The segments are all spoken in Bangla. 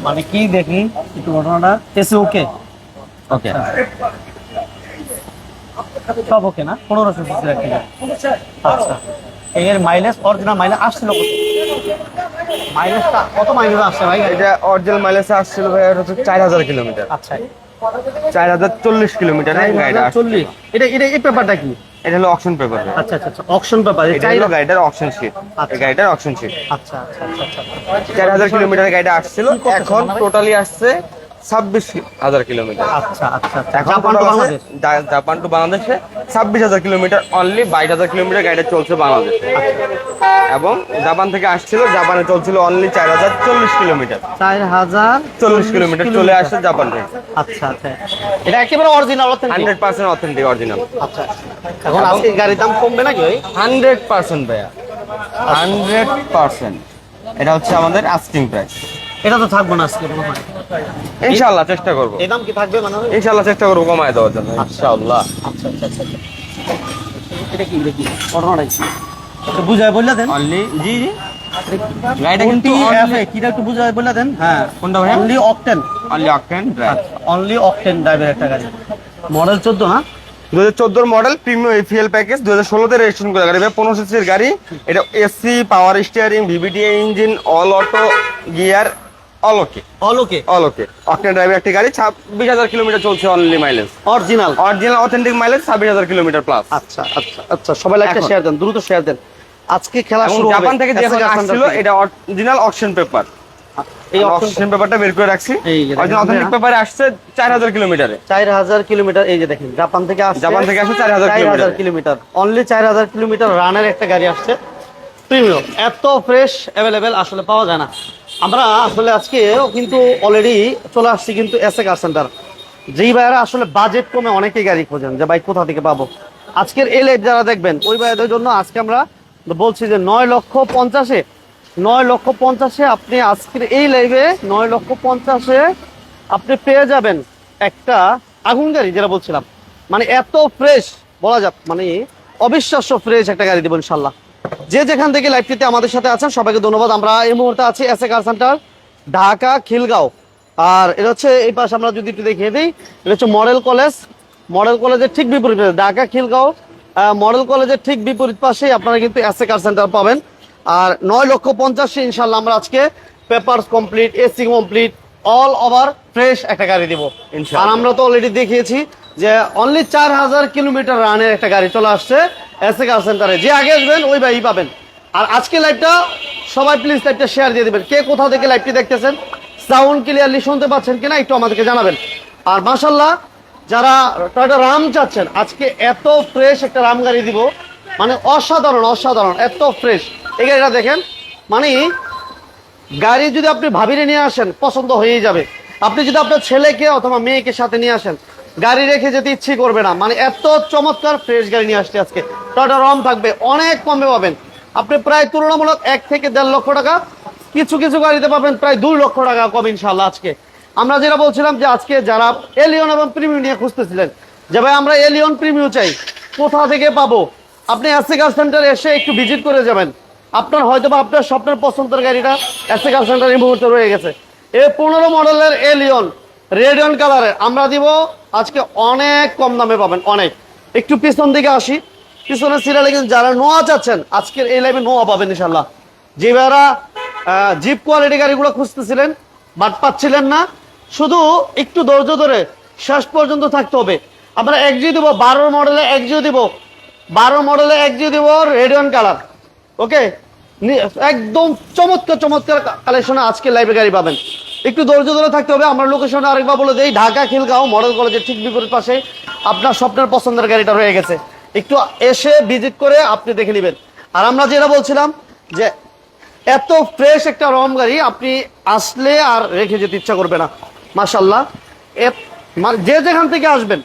মানে কি দেখি একটু ঘটনাটা। এসি ওকে ওকে, সব ওকে না? 1500 সিসির একটা গাড়ি। আচ্ছা, এর মাইলেজ, অরিজিনাল মাইলেজ আসছিল কত? মাইলেজটা কত মাইলেজ আসছে ভাই গাড়িটা? এটা অরিজিনাল মাইলেজ আসছিল ভাই হচ্ছে 4000 কিলোমিটার, আচ্ছা, 4040 কিলোমিটার গাড়িটা। 40। এটা এটা এই পেপারটা কি? এটা হলো অকশন পেপার। আচ্ছা আচ্ছা আচ্ছা, অকশন পেপার। এটা হলো গাড়িটার অকশন শিট। এই গাড়িটার অকশন শিট। আচ্ছা আচ্ছা আচ্ছা আচ্ছা। 4000 কিলোমিটার গাড়িটা আসছিল, এখন টোটালি আসছে 26000 কিলোমিটার। আচ্ছা আচ্ছা আচ্ছা। এখন Japan to Bangladesh? Japan to বাংলাদেশে 26000 কিলোমিটার, অনলি 22000 কিলোমিটার গাড়িটা চলছে বাংলাদেশে। এবং জাপান থেকে আসছিল, জাপানে চলছিল অনলি 4040 কিলোমিটার। 4040 কিলোমিটার চলে আসছে জাপান থেকে। আচ্ছা আচ্ছা, এটা একেবারে অরিজিনাল, 100% অথেন্টিক অরিজিনাল। আচ্ছা, এখন আজকে গাড়ির দাম কমবে নাকি ভাই? 100% ভাইয়া, 100%। এটা হচ্ছে আমাদের আস্কিং প্রাইস। এটা তো থাকবে না আজকে মনে হয়। ইনশাআল্লাহ চেষ্টা করব, এই দাম কি থাকবে মানে? ইনশাআল্লাহ চেষ্টা করব কমায় দেওয়ার জন্য ইনশাআল্লাহ। আচ্ছা আচ্ছা আচ্ছা। এটা কি দেখি ঘটনাটা কি একটু বুঝায় বললা দেন। অনলি জি জি, গাড়িটা কিন্তু কিটা একটু বুঝায় বললা দেন। হ্যাঁ, কোনটা ভাই? Only octane. Only octane drive, only octane ড্রাইভের একটা গাড়ি, মডেল 14। হ্যাঁ, 2014 মডেল, প্রিমিয়াম এফিএল প্যাকেজ, 2016 তে রেজিস্ট্রেশন করা গাড়ি ভাই, 15 সিসির গাড়ি। এটা AC, power steering, VVTi engine, all auto, gear, all ওকে। অল ওকে অকটেন ড্রাইভের একটি গাড়ি, 26000 কিলোমিটার চলছে only mileage. Original authentic mileage 26000 kilometre plus. আচ্ছা আচ্ছা আচ্ছা, সবাই লাইকটা শেয়ার দেন, দ্রুত শেয়ার দেন। আজকে খেলা শুরু হবে। জাপান থেকে যখন আসছিল, এটা অরিজিনাল অকশন পেপার। এই অকশন পেপারটা বের করে রাখছি। অরিজিনাল অথেন্টিক পেপারে আসছে 4000 কিলোমিটারে। 4000 কিলোমিটার। এই যে দেখেন, জাপান থেকে আসছে 4000 কিলোমিটার। অনলি 4000 কিলোমিটার রানের একটা গাড়ি আসছে প্রিমিয়াম। এত ফ্রেশ অ্যাভেলেবেল আসলে পাওয়া যায় না। আমরা আসলে আজকেও কিন্তু অলরেডি চলে আসছি কিন্তু এসএ কার সেন্টার। যেই ভাইয়েরা আসলে বাজেট কমে অনেকেই গাড়ি খোঁজেন যে ভাই কোথা থেকে পাবো, আজকের এই লাইভ যারা দেখবেন ওই ভাইদের জন্য আজকে আমরা বলছি যে 9,50,000-এ 9,50,000-এ আপনি আজকের এই লাইভে 9,50,000-এ আপনি পেয়ে যাবেন একটা আগুন গাড়ি, যেটা বলছিলাম। মানে এত ফ্রেশ বলা যাক, মানে অবিশ্বাস্য ফ্রেশ একটা গাড়ি দেবো ইনশাল্লাহ। যে যেখান থেকে লাইভটিতে আমাদের সাথে আছেন সবাইকে ধন্যবাদ। আমরা এই মুহূর্তে আছি SA car centre, Dhaka Khilgaon. আর এটা হচ্ছে এই পাশে আমরা যদি একটু দেখিয়ে দিই, এটা হচ্ছে মডেল কলেজ। মডেল কলেজের ঠিক বিপরীত, ঢাকা খিলগাঁও মডেল কলেজের ঠিক বিপরীত পাশেই আপনারা কিন্তু এসএ কার সেন্টার পাবেন। আর 9,50,000 ইনশাল্লাহ আমরা আজকে papers complete, AC complete, all over fresh একটা গাড়ি দিব। আর আমরা তো অলরেডি দেখিয়েছি যে অনলি 4000 কিলোমিটার রানের একটা গাড়ি চলে আসছে এসএ কার সেন্টারে। যে আগে আসবেন ওই ভাই পাবেন। আর আজকে লাইভটা সবাই প্লিজ লাইভটা শেয়ার দিয়ে দিবেন। কে কোথা থেকে লাইভটি দেখতেছেন, সাউন্ড ক্লিয়ারলি শুনতে পাচ্ছেন কিনা একটু আমাদেরকে জানাবেন। আর মাশাআল্লাহ যারা টয়োটা রাম চাচ্ছেন, আজকে এত ফ্রেশ একটা রাম গাড়ি দিব, মানে অসাধারণ অসাধারণ, এত ফ্রেশ এই গাড়িটা দেখেন। মানে গাড়ি যদি আপনি ভাবিরে নিয়ে আসেন পছন্দ হয়েই যাবে। আপনি যদি আপনার ছেলেকে অথবা মেয়েকে সাথে নিয়ে আসেন, গাড়ি রেখে যেতে ইচ্ছে করবে না। মানে এত চমৎকার ফ্রেশ গাড়ি নিয়ে আসছে আজকে। টয়োটা রম থাকবে, অনেক কমে পাবেন আপনি, প্রায় তুলনামূলক 1 থেকে 1.5 লক্ষ টাকা। কিছু কিছু গাড়িতে পাবেন প্রায় 2 লক্ষ টাকা কম ইনশাল্লাহ। আজকে আমরা যেটা বলছিলাম যে আজকে যারা এলিয়ন এবং প্রিমিয়াম নিয়ে খুঁজতেছিলেন যে ভাই আমরা এলিয়ন প্রিমিয়াম চাই, কোথা থেকে পাবো, আপনি এসএ কার সেন্টারে এসে একটু ভিজিট করে যাবেন। আপনার হয়তো বা আপনার স্বপ্নের পছন্দের গাড়িটা এসএ কার সেন্টার এই মুহূর্তে রয়ে গেছে। এই 15 মডেলের এলিয়ন রেড অ্যান্ড কালারের আমরা দিব আজকে অনেক কম দামে পাবেন। অনেক একটু পিছন দিকে আসি, পিছনের সিরিয়ালে কিন্তু যারা নোয়া চাচ্ছেন আজকের এই লাইভে নোয়া পাবেন ইনশাল্লাহ। যে ভাইরা জিপ কোয়ালিটি গাড়িগুলো খুঁজতেছিলেন বাট পাচ্ছিলেন না, শুধু একটু ধৈর্য ধরে শেষ পর্যন্ত থাকতে হবে। আমরা এক্সিও দিব 12 মডেলে, এক্সিও দিব 12 মডেলে, এক্সিও দিব রেড অ্যান্ড কালার। ওকে, একদম চমৎকার চমৎকার কালেকশনে আজকে লাইভে গাড়ি পাবেন। একটু ধৈর্য ধরে থাকতে হবে। আমরা লোকেশন আরেকবার বলে দেই, ঢাকা খিলগাঁও মডেল কলেজের ঠিক বিপরীত পাশে আপনার স্বপ্নের পছন্দের গাড়িটা রয়ে গেছে। একটু এসে ভিজিট করে আপনি দেখে নেবেন। আর আমরা যেটা বলছিলাম যে এত ফ্রেশ একটা রম গাড়ি আপনি আসলে আর রেখে যেতে ইচ্ছা করবে না। মাশাল্লাহ, যে যেখান থেকে আসবেন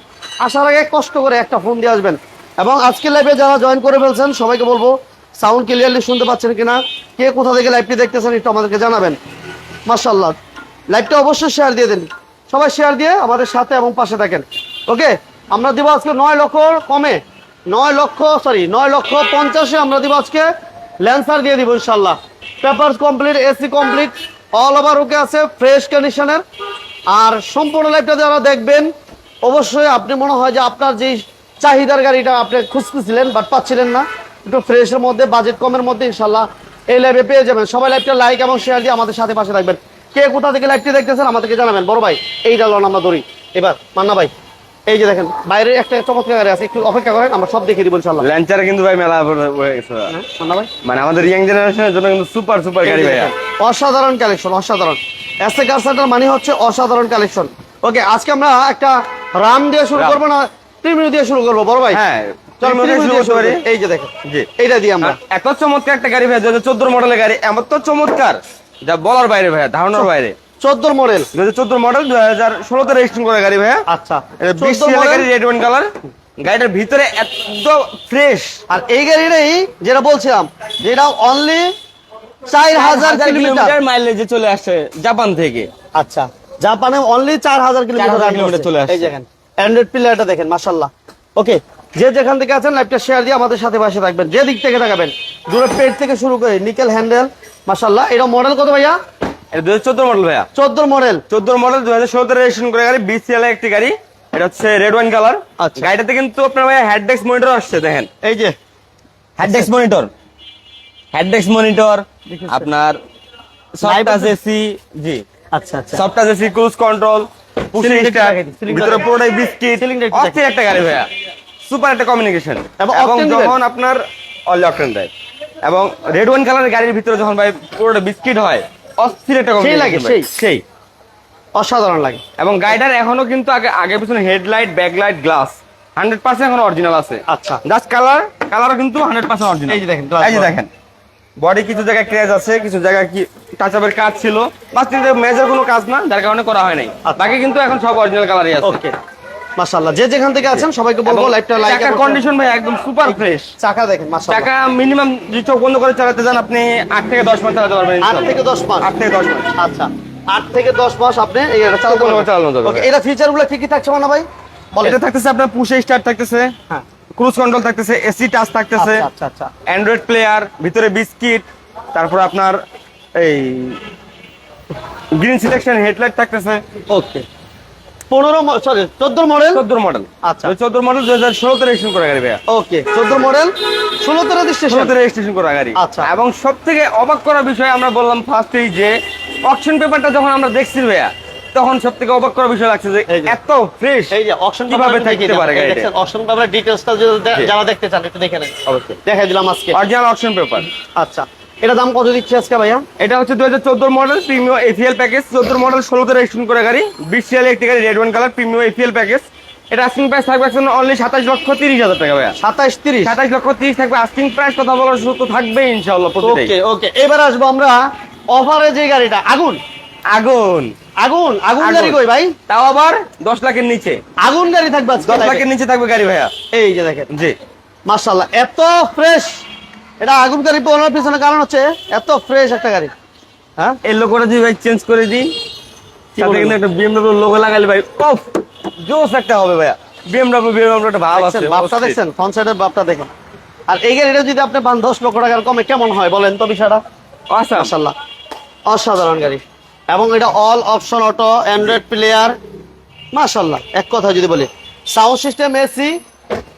আসার আগে কষ্ট করে একটা ফোন দিয়ে আসবেন। এবং আজকে লাইভে যারা জয়েন করে ফেলছেন সবাইকে বলবো সাউন্ড ক্লিয়ারলি শুনতে পাচ্ছেন কিনা, কে কোথা থেকে লাইভটি দেখতেছেন একটু আমাদেরকে জানাবেন। মাশাল্লাহ, লাইভটা অবশ্যই শেয়ার দিয়ে দেন, সবাই শেয়ার দিয়ে আমাদের সাথে এবং পাশে থাকেন। ওকে, আমরা দিব আজকে 9 লক্ষ কমে, 9,50,000 আমরা দিব আজকে ল্যান্সার দিয়ে দিব ইনশাল্লাহ। Papers complete, AC complete, all over ওকে আছে, ফ্রেশ কন্ডিশনের। আর সম্পূর্ণ লাইফটা যারা দেখবেন অবশ্যই আপনি মনে হয় যে আপনার যে চাহিদার গাড়িটা আপনি খুঁজতেছিলেন বাট পাচ্ছিলেন না, একটু ফ্রেশের মধ্যে, বাজেট কমের মধ্যে, ইনশাল্লাহ এই লাইভে পেয়ে যাবেন। সবাই লাইভটা লাইক এবং শেয়ার দিয়ে আমাদের সাথে পাশে থাকবেন। কে কোথা থেকে লাইভটি দেখতেছেন আমাদেরকে জানাবেন। বড় ভাই এইটা লন আমরা ধরি এবার, মান্না ভাই এই যে দেখেন বাইরে একটা চমৎকার গাড়ি আছে, একটু অপেক্ষা করেন, আমরা সব দেখিয়ে দিব ইনশাআল্লাহ। ল্যান্সারে কিন্তু ভাই মেলা হয়ে গেছে মান্না ভাই, মানে আমাদের ইয়াং জেনারেশনের জন্য কিন্তু সুপার সুপার গাড়ি ভাইয়া, অসাধারণ কালেকশন, অসাধারণ। এসএ কার সেন্টার মানে হচ্ছে অসাধারণ কালেকশন। ওকে, আজকে আমরা একটা রাম দিয়ে শুরু করবো না প্রিমিয়ার দিয়ে শুরু করবো বড় ভাই? হ্যাঁ, এই যে দেখেন, এইটা দিয়ে আমরা এত চমৎকার একটা গাড়ি ভাইয়া, 2014 মডেলের গাড়ি, এমন তো চমৎকার যা বলার বাইরে ভাইয়া, ধারণার বাইরে। 14 মডেল, 2014 মডেল, 2016 তে রেজিস্ট্রেশন করা গাড়ি ভাইয়া। আচ্ছা, 20 সিরিয়াল গাড়ি, রেড ওয়াইন কালার। গাড়িটার ভিতরে এত ফ্রেশ। আর এই গাড়িটাই যেটা বলছিলাম, যেটা অনলি 4000 কিলোমিটার মাইলেজে চলে আসছে জাপান থেকে। আচ্ছা, জাপানে অনলি 4000 কিলোমিটার চলে আসছে। এই দেখেন অ্যান্ড্রয়েড প্লেয়ারটা দেখেন, মাশাআল্লাহ। ওকে, যে যেখান থেকে আছেন লাইভটা শেয়ার দিয়ে আমাদের সাথে পাশে থাকবেন। যে দিক থেকে তাকাবেন, দূরে পেট থেকে শুরু করে নিকেল হ্যান্ডেল, মাশাআল্লাহ। এটা মডেল কত ভাইয়া? এটা 2014 মডেল ভাইয়া। 14 মডেল, 14 মডেল, 2016 তে রেজিস্ট্রেশন করা গাড়ি, 20 সিরিয়ালের একটি গাড়ি। এটা হচ্ছে রেড ওয়াইন কালার। আচ্ছা, গাড়িটাতে কিন্তু আপনার ভাইয়া হেডডেস্ক মনিটর আসছে, দেখেন এই যে হেডডেস্ক মনিটর, হেডডেস্ক মনিটর আপনার সফট টাচ এসি। জি, আচ্ছা আচ্ছা, soft touch AC, cruise control, push start, ভিতরে পুরোটাই বিস্কিট। অস্থির একটা গাড়ি ভাইয়া, সুপার একটা কমিউনিকেশন। এবং যখন আপনার অল অকটেন ড্রাইভ এবং রেড ওয়াইন কালারের গাড়ির ভিতরে যখন ভাই পুরোটা বিস্কিট হয়, অস্থির একটা কমিউনিকেশন লাগে, সেই অসাধারণ লাগে। এবং গাড়িটার এখনো কিন্তু আগে পিছনে হেডলাইট, ব্যাকলাইট, গ্লাস 100% এখন অরিজিনাল আছে। আচ্ছা, জাস্ট কালারও কিন্তু 100% অরিজিনাল। এই যে দেখেন, এই যে দেখেন বডি কিছু জায়গায় ক্র্যাচ আছে, কিছু জায়গায় কি টাচ আপের কাজ ছিল, বাস্তিতে মেজর কোনো কাজ না, যার কারণে করা হয় নাই। বাকি কিন্তু এখন সব অরিজিনাল কালারই আছে। ওকে, মাশাআল্লাহ। যে যেখান থেকে আছেন সবাইকে বলবো লাইভটা লাইক। চাকার কন্ডিশন ভাই একদম সুপার ফ্রেশ। চাকা দেখেন, মাশাআল্লাহ। চাকা মিনিমাম যদি চোখ বন্ধ করে চালাতে যান আপনি 8 থেকে 10 মাস চালাতে পারবেন। 8 থেকে 10 মাস, 8 থেকে 10 মাস। আচ্ছা, 8 থেকে 10 মাস আপনি এটা চালানো যাবে। ওকে, এটা ফিচারগুলো কি কি থাকছে মানা ভাই? এটা থাকতেছে আপনার পুশে স্টার্ট থাকতেছে, হ্যাঁ, ক্রুজ কন্ট্রোল থাকতেছে, এসি টাচ থাকতেছে, আচ্ছা আচ্ছা, অ্যান্ড্রয়েড প্লেয়ার, ভিতরে বিস্কিট, তারপর আপনার এই গ্রিন সিলেকশন হেডলাইট থাকতেছে। ওকে, 14 মডেল, 14 মডেল। আচ্ছা, 14 মডেল, 2016 তে রেজিস্ট্রেশন করা গাড়ি ভাইয়া। ওকে, 14 মডেল, 16 তে রেজিস্ট্রেশন, 16 তে রেজিস্ট্রেশন করা গাড়ি। আচ্ছা, এবং সবথেকে অবাক করার বিষয় আমরা বললাম ফার্স্টেই যে অকশন পেপারটা যখন আমরা দেখছি ভাইয়া, তখন সবথেকে অবাক করার বিষয় লাগছে যে এত ফ্রেশ। এই যে অকশন কিভাবে থাকতে পারে গাড়িটা। দেখেন অকশন পেপারের ডিটেইলসটা যারা দেখতে চান একটু দেখে নেন। অবশ্যই দেখাই দিলাম আজকে অরিজিনাল অকশন পেপার। আচ্ছা, এটা দাম কত দিচ্ছে আজকে ভাইয়া? এটা হচ্ছে 2014 model premium EFL package, 14 model, 16 তে রেজিস্ট্রেশন করা গাড়ি, 20 সিরিয়ালের একটি গাড়ি, red wine colour, premium EFL package. এটা আস্কিং প্রাইস থাকবে এখন অনলি 27,30,000 টাকা ভাইয়া। 27,30, 27,30,000 থাকবে আস্কিং প্রাইস। কথা বলার সুযোগ তো থাকবে ইনশাআল্লাহ প্রতিটাই। ওকে ওকে, এবার আসবো আমরা অফারে যে গাড়িটা, আগুন আগুন আগুন আগুন গাড়ি কই ভাই? তাও আবার 10 লাখের নিচে, আগুন গাড়ি থাকবে আজকে 10 লাখের নিচে থাকবে গাড়ি ভাইয়া। এই যে দেখেন, জি মাশাআল্লাহ, এত ফ্রেশ। এটা আগুন গাড়ি পাওয়ার পিছনে কারণ হচ্ছে এত ফ্রেশ একটা গাড়ি। হ্যাঁ, এই লোগোটা যদি ভাই চেঞ্জ করে দিই, সাথে কিন্তু একটা বিএমডব্লিউ লোগো লাগালে ভাই অফ জোস একটা হবে ভাইয়া। বিএমডব্লিউ একটা ভাব আছে, বাপটা দেখছেন, ফ্রন্ট সাইডের বাপটা দেখেন। আর এই গাড়িটা যদি আপনি পান 10 লক্ষ টাকার কমে কেমন হয় বলেন তো বিষয়টা? আচ্ছা মাশাআল্লাহ, অসাধারণ গাড়ি। এবং এটা all option auto, Android player, মাশাআল্লাহ। এক কথা যদি বলি, সাউন্ড সিস্টেম, এসি